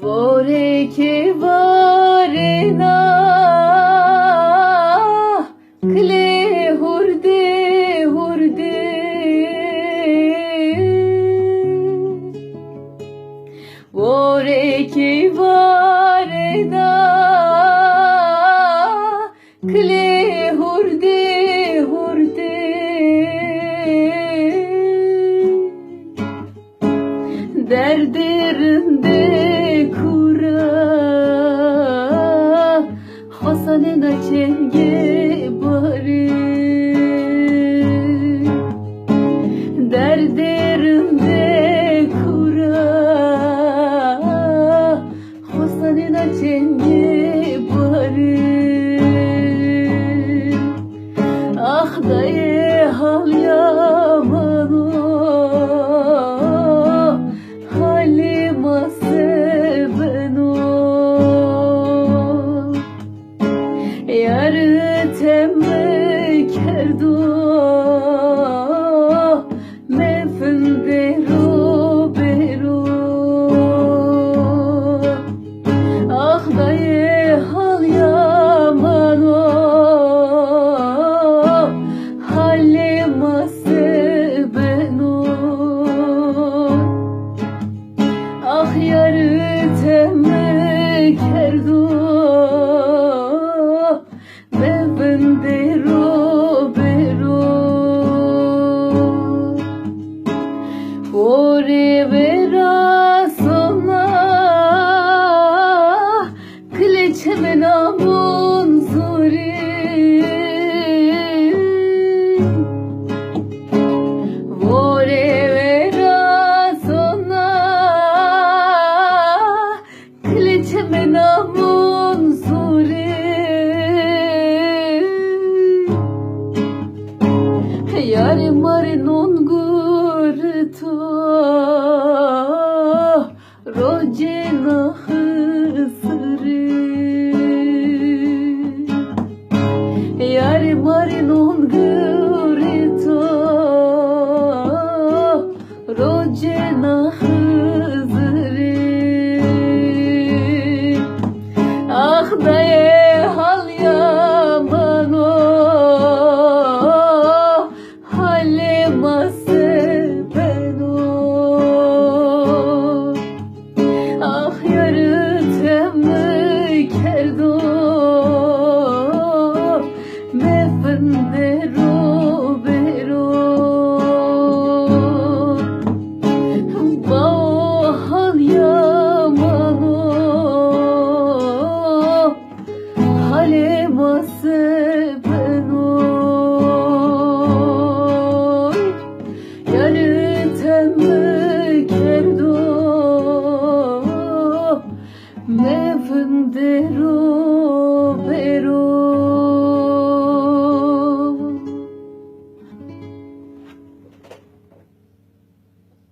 Vorrei che varena kle hurde hurde Vorrei che varena kle hurde hurde Derdirinde kura Hasanena çenge bari Derdirinde kura Hasanena çenge bari Ah dayı hal yaman Yar temme kerdo mefin bero bero Ah dayı hal yaman halimase beno Ah yar temme kerdo Ore vera sona Kliçeme namun zuri Ore vera sona Kliçeme namun zuri Yare mare non gurto Rojena hısri Yare mare non gurto Rojena hısri Ah daye hal yaman kerdo mefin bero bero Bao hal yaman halimase